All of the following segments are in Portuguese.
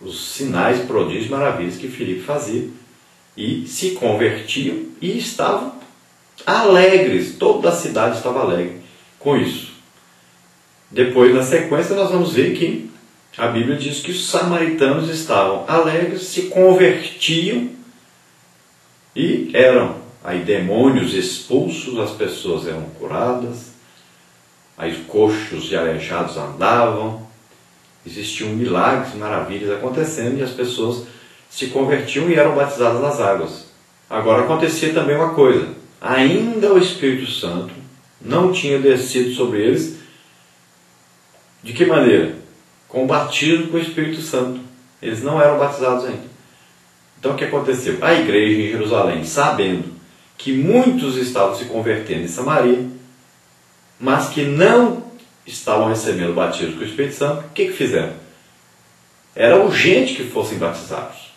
os sinais, prodígios, maravilhas que Filipe fazia, e se convertiam e estavam alegres, toda a cidade estava alegre com isso. Depois, na sequência, nós vamos ver que a Bíblia diz que os samaritanos estavam alegres, se convertiam e eram aí demônios expulsos, as pessoas eram curadas, aí coxos e aleijados andavam, existiam milagres, maravilhas acontecendo e as pessoas se convertiam e eram batizadas nas águas. Agora acontecia também uma coisa, ainda o Espírito Santo não tinha descido sobre eles. De que maneira? Com o batismo com o Espírito Santo. Eles não eram batizados ainda. Então o que aconteceu? A igreja em Jerusalém, sabendo que muitos estavam se convertendo em Samaria, mas que não estavam recebendo o batismo com o Espírito Santo, o que fizeram? Era urgente que fossem batizados.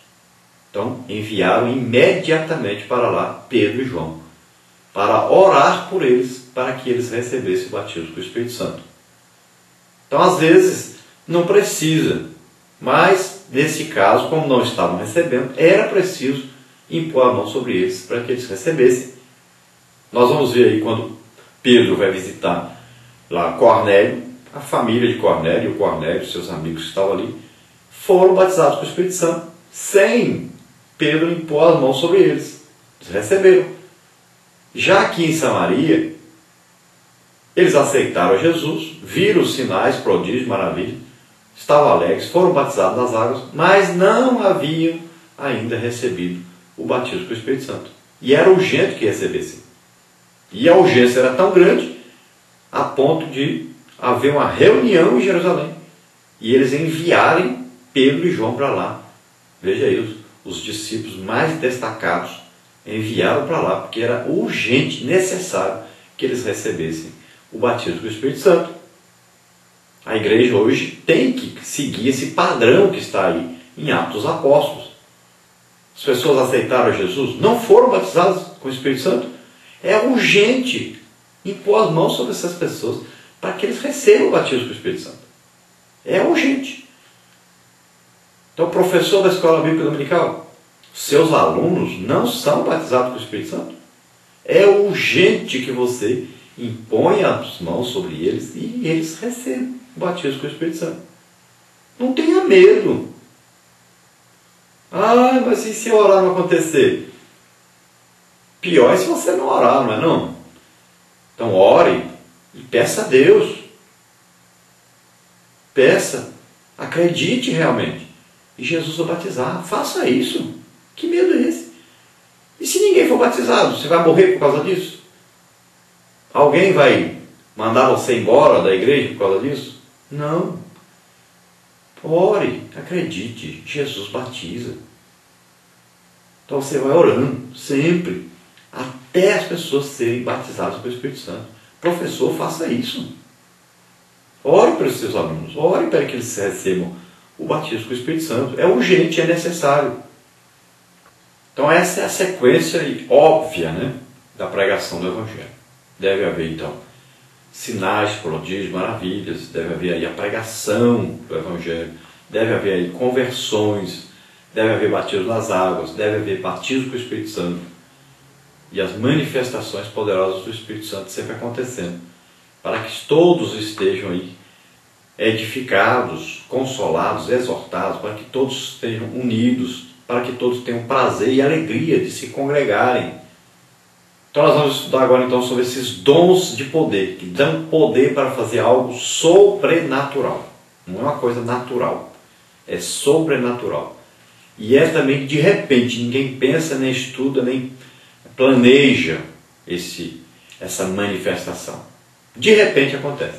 Então enviaram imediatamente para lá Pedro e João, para orar por eles, para que eles recebessem o batismo com o Espírito Santo. Então às vezes não precisa, mas nesse caso, como não estavam recebendo, era preciso impor a mão sobre eles para que eles recebessem. Nós vamos ver aí quando Pedro vai visitar lá Cornélio, a família de Cornélio, o Cornélio e seus amigos que estavam ali, foram batizados com o Espírito Santo, sem Pedro impor as mãos sobre eles. Eles receberam. Já aqui em Samaria, eles aceitaram Jesus, viram os sinais, prodígios, maravilhas, estavam alegres, foram batizados nas águas, mas não haviam ainda recebido o batismo com o Espírito Santo. E era urgente que recebessem. E a urgência era tão grande, a ponto de haver uma reunião em Jerusalém, e eles enviarem Pedro e João para lá. Veja aí, os discípulos mais destacados enviaram para lá, porque era urgente, necessário que eles recebessem o batismo com o Espírito Santo. A igreja hoje tem que seguir esse padrão que está aí em Atos dos Apóstolos. As pessoas aceitaram Jesus, não foram batizadas com o Espírito Santo. É urgente impor as mãos sobre essas pessoas para que eles recebam o batismo com o Espírito Santo. É urgente. Então, o professor da escola bíblica dominical, seus alunos não são batizados com o Espírito Santo. É urgente que você imponha as mãos sobre eles e eles recebam o batismo com o Espírito Santo. Não tenha medo. Ah, mas e se orar não acontecer? Pior é se você não orar, não é não? Então ore e peça a Deus. Peça, acredite realmente. E Jesus vai batizar. Faça isso. Que medo é esse? E se ninguém for batizado, você vai morrer por causa disso? Alguém vai mandar você embora da igreja por causa disso? Não. Ore, acredite, Jesus batiza. Então você vai orando sempre, até as pessoas serem batizadas pelo Espírito Santo. Professor, faça isso. Ore para os seus alunos, ore para que eles recebam o batismo com o Espírito Santo. É urgente, é necessário. Então essa é a sequência óbvia, né, da pregação do Evangelho. Deve haver então sinais, prodígios, maravilhas, deve haver aí a pregação do Evangelho, deve haver aí conversões, deve haver batismo nas águas, deve haver batismo com o Espírito Santo e as manifestações poderosas do Espírito Santo sempre acontecendo, para que todos estejam aí edificados, consolados, exortados, para que todos estejam unidos, para que todos tenham prazer e alegria de se congregarem. Então nós vamos estudar agora então sobre esses dons de poder, que dão poder para fazer algo sobrenatural. Não é uma coisa natural, é sobrenatural. E é também de repente, ninguém pensa, nem estuda, nem planeja essa manifestação. De repente acontece.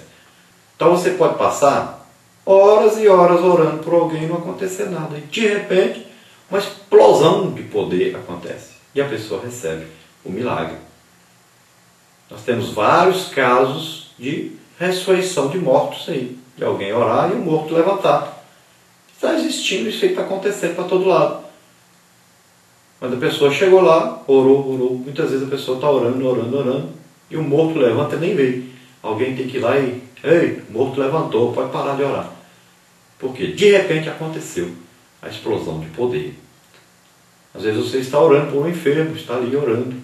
Então você pode passar horas e horas orando por alguém e não acontecer nada. E de repente, uma explosão de poder acontece. E a pessoa recebe o milagre. Nós temos vários casos de ressurreição de mortos aí. De alguém orar e o morto levantar. Está existindo, isso aí está acontecendo para todo lado. Quando a pessoa chegou lá, orou. Muitas vezes a pessoa está orando. E o morto levanta e nem veio. Alguém tem que ir lá e... Ei, o morto levantou, pode parar de orar. Porque de repente aconteceu. a explosão de poder. Às vezes você está orando por um enfermo, está ali orando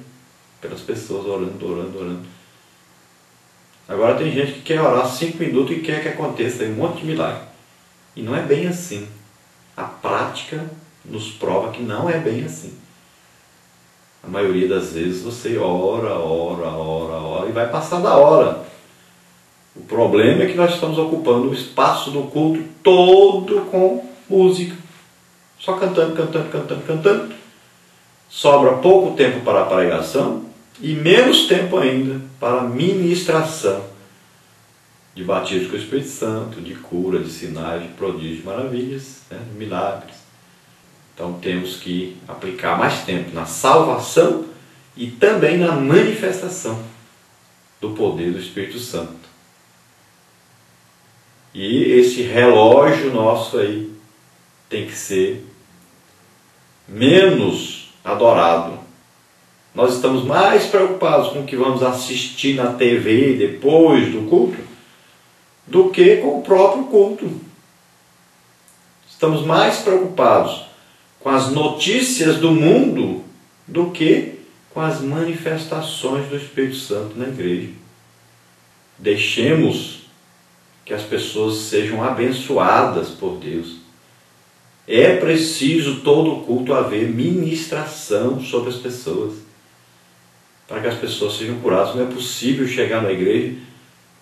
pelas pessoas, orando. Agora tem gente que quer orar 5 minutos e quer que aconteça um monte de milagre. E não é bem assim. A prática nos prova que não é bem assim. A maioria das vezes você ora e vai passar da hora. O problema é que nós estamos ocupando o espaço do culto todo com música. Só cantando. Sobra pouco tempo para a pregação e menos tempo ainda para a ministração de batismo com o Espírito Santo, de cura, de sinais, de prodígios, de maravilhas, né, de milagres. Então temos que aplicar mais tempo na salvação e também na manifestação do poder do Espírito Santo. E esse relógio nosso aí tem que ser menos adorado. Nós estamos mais preocupados com o que vamos assistir na TV depois do culto do que com o próprio culto. Estamos mais preocupados com as notícias do mundo do que com as manifestações do Espírito Santo na igreja. Deixemos que as pessoas sejam abençoadas por Deus. É preciso todo culto haver ministração sobre as pessoas, para que as pessoas sejam curadas. Não é possível chegar na igreja,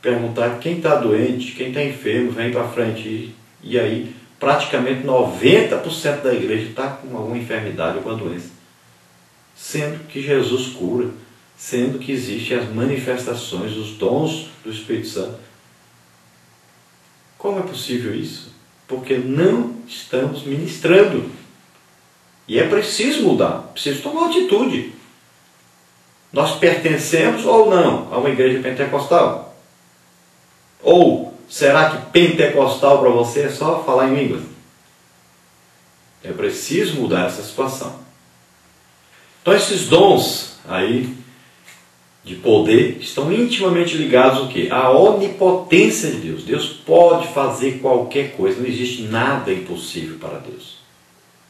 perguntar quem está doente, quem está enfermo, vem para frente. E aí, praticamente 90% da igreja está com alguma enfermidade ou com doença. Sendo que Jesus cura, sendo que existem as manifestações, os dons do Espírito Santo. Como é possível isso? Porque não estamos ministrando. E é preciso mudar, preciso tomar atitude. Nós pertencemos ou não a uma igreja pentecostal? Ou será que pentecostal para você é só falar em línguas? É preciso mudar essa situação. Então esses dons aí de poder estão intimamente ligados ao quê? À onipotência de Deus. Deus pode fazer qualquer coisa, não existe nada impossível para Deus.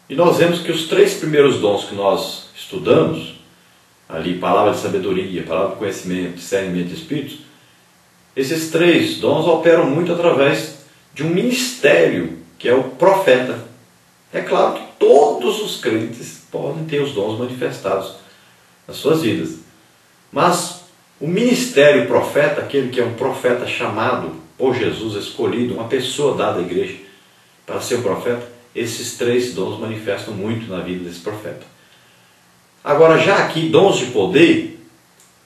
E nós vemos que os 3 primeiros dons que nós estudamos, ali palavra de sabedoria, palavra de conhecimento, discernimento de espíritos, esses 3 dons operam muito através de um ministério, que é o profeta. É claro que todos os crentes podem ter os dons manifestados nas suas vidas. Mas o ministério profeta, aquele que é um profeta chamado por Jesus, escolhido, uma pessoa dada à igreja para ser um profeta, esses 3 dons manifestam muito na vida desse profeta. Agora, já aqui, dons de poder,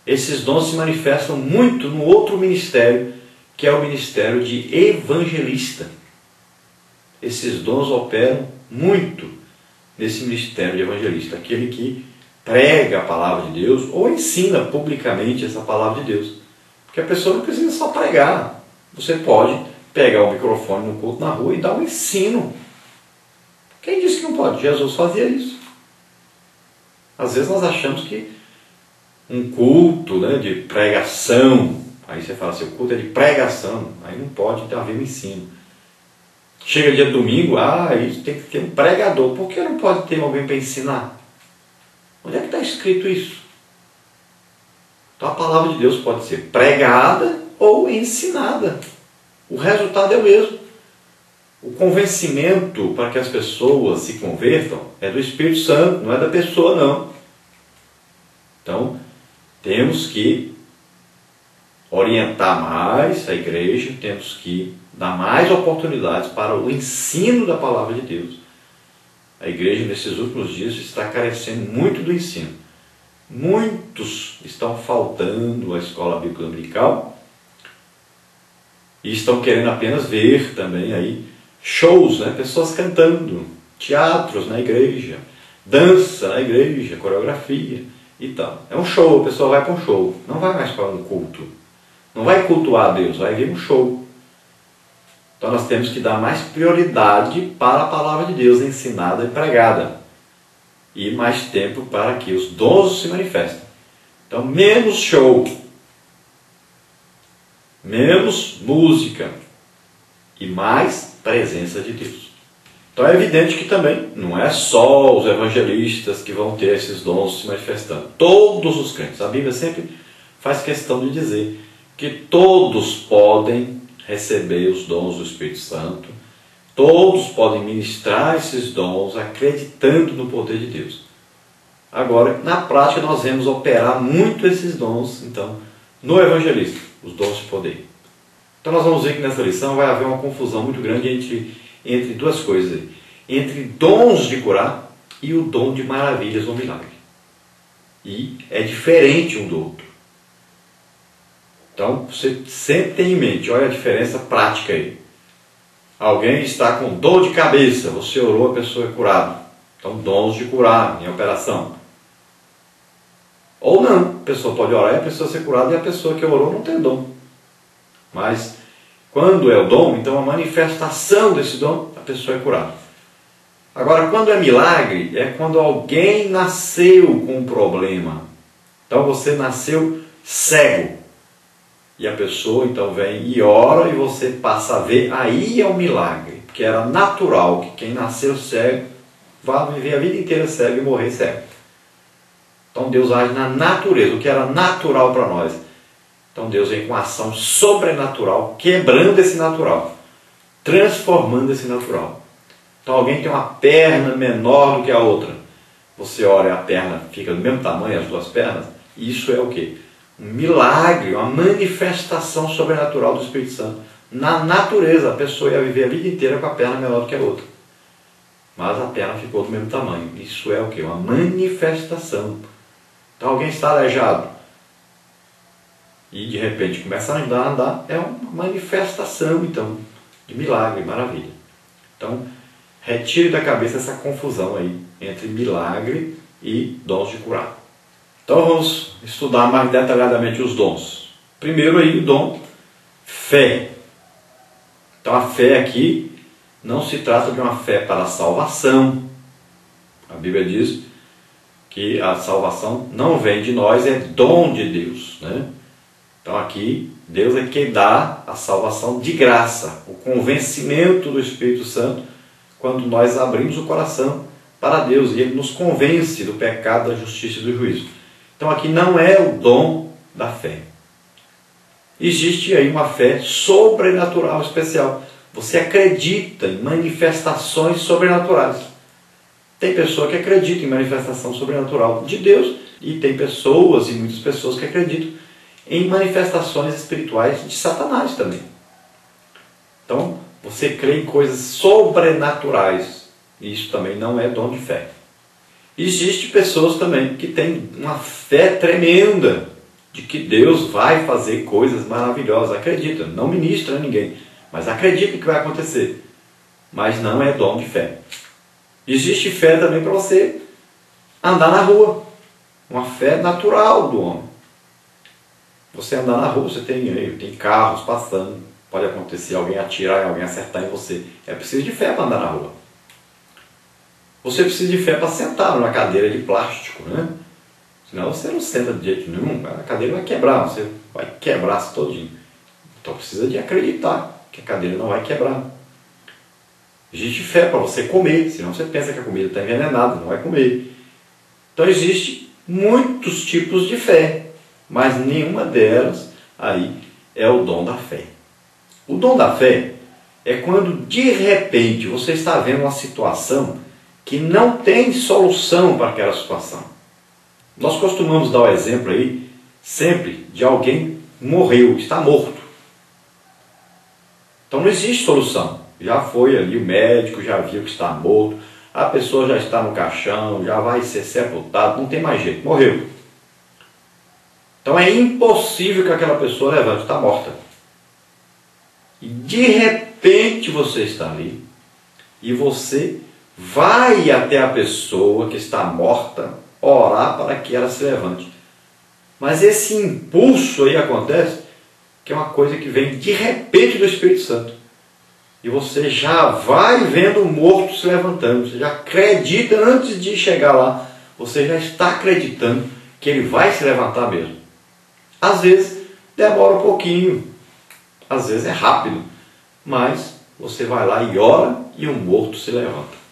esses dons se manifestam muito no outro ministério, que é o ministério de evangelista. Esses dons operam muito nesse ministério de evangelista, aquele que prega a palavra de Deus ou ensina publicamente essa palavra de Deus. Porque a pessoa não precisa só pregar. Você pode pegar o microfone no culto na rua e dar um ensino. Quem disse que não pode? Jesus fazia isso. Às vezes nós achamos que um culto, né, de pregação, aí você fala assim, o culto é de pregação, aí não pode haver um ensino. Chega dia de domingo, isso tem que ter um pregador. Por que não pode ter alguém para ensinar? Onde é que está escrito isso? Então a palavra de Deus pode ser pregada ou ensinada. O resultado é o mesmo. O convencimento para que as pessoas se convertam é do Espírito Santo, não é da pessoa, não. Então, temos que orientar mais a igreja, temos que dar mais oportunidades para o ensino da palavra de Deus. A igreja, nesses últimos dias, está carecendo muito do ensino. Muitos estão faltando à escola bíblica dominical e estão querendo apenas ver também aí shows, né? Pessoas cantando, teatros na igreja, dança na igreja, coreografia e tal. É um show, a pessoa vai para um show, não vai mais para um culto. Não vai cultuar a Deus, vai ver um show. Então nós temos que dar mais prioridade para a palavra de Deus ensinada e pregada. E mais tempo para que os dons se manifestem. Então menos show, menos música e mais presença de Deus. Então é evidente que também não é só os evangelistas que vão ter esses dons se manifestando. Todos os crentes. A Bíblia sempre faz questão de dizer que todos podem receber os dons do Espírito Santo. Todos podem ministrar esses dons acreditando no poder de Deus. Agora, na prática, nós vemos operar muito esses dons, então, no evangelismo, os dons de poder. Então nós vamos ver que nessa lição vai haver uma confusão muito grande entre duas coisas. Entre dons de curar e o dom de maravilhas ou milagre. E é diferente um do outro. Então você sempre tem em mente, olha a diferença prática aí. Alguém está com dor de cabeça, você orou, a pessoa é curada. Então dons de curar em operação. Ou não, a pessoa pode orar e a pessoa ser curada e a pessoa que orou não tem dom. Mas quando é o dom, então a manifestação desse dom, a pessoa é curada. Agora, quando é milagre, é quando alguém nasceu com um problema. Então você nasceu cego. E a pessoa então vem e ora e você passa a ver, aí é um milagre. Porque era natural que quem nasceu cego vá viver a vida inteira cego e morrer cego. Então Deus age na natureza, o que era natural para nós. Então Deus vem com ação sobrenatural, quebrando esse natural, transformando esse natural. Então alguém tem uma perna menor do que a outra. Você ora e a perna fica do mesmo tamanho, as duas pernas. Isso é o quê? Um milagre, uma manifestação sobrenatural do Espírito Santo. Na natureza, a pessoa ia viver a vida inteira com a perna menor do que a outra. Mas a perna ficou do mesmo tamanho. Isso é o quê? Uma manifestação. Então alguém está aleijado e de repente começa a andar, é uma manifestação então de milagre, maravilha. Então retire da cabeça essa confusão aí entre milagre e dons de curar. Então vamos estudar mais detalhadamente os dons. Primeiro aí o dom fé. Então a fé aqui não se trata de uma fé para a salvação. A Bíblia diz que a salvação não vem de nós, é dom de Deus, né? Então aqui Deus é quem dá a salvação de graça, o convencimento do Espírito Santo, quando nós abrimos o coração para Deus e Ele nos convence do pecado, da justiça e do juízo. Então aqui não é o dom da fé. Existe aí uma fé sobrenatural especial. Você acredita em manifestações sobrenaturais. Tem pessoa que acredita em manifestação sobrenatural de Deus e tem pessoas, e muitas pessoas que acreditam em manifestações espirituais de Satanás também. Então, você crê em coisas sobrenaturais. E isso também não é dom de fé. Existem pessoas também que têm uma fé tremenda de que Deus vai fazer coisas maravilhosas. Acredita, não ministra a ninguém, mas acredita que vai acontecer. Mas não é dom de fé. Existe fé também para você andar na rua. Uma fé natural do homem. Você andar na rua, você tem carros passando. Pode acontecer alguém atirar, alguém acertar em você. É preciso de fé para andar na rua. Você precisa de fé para sentar numa cadeira de plástico, né? Senão você não senta de jeito nenhum. A cadeira vai quebrar, você vai quebrar-se todinho. Então precisa de acreditar que a cadeira não vai quebrar. Existe fé para você comer, senão você pensa que a comida está envenenada, não vai comer. Então existe muitos tipos de fé, mas nenhuma delas aí é o dom da fé. O dom da fé é quando de repente você está vendo uma situação que não tem solução para aquela situação. Nós costumamos dar o exemplo aí sempre de alguém que morreu, está morto. Então não existe solução. Já foi ali o médico, já viu que está morto, a pessoa já está no caixão, já vai ser sepultado, não tem mais jeito, morreu. Então é impossível que aquela pessoa levante, está morta. E de repente você está ali e você vai até a pessoa que está morta orar para que ela se levante. Mas esse impulso aí acontece, que é uma coisa que vem de repente do Espírito Santo. E você já vai vendo o morto se levantando. Você já acredita, antes de chegar lá, você já está acreditando que ele vai se levantar mesmo. Às vezes demora um pouquinho, às vezes é rápido, mas você vai lá e ora e o morto se levanta.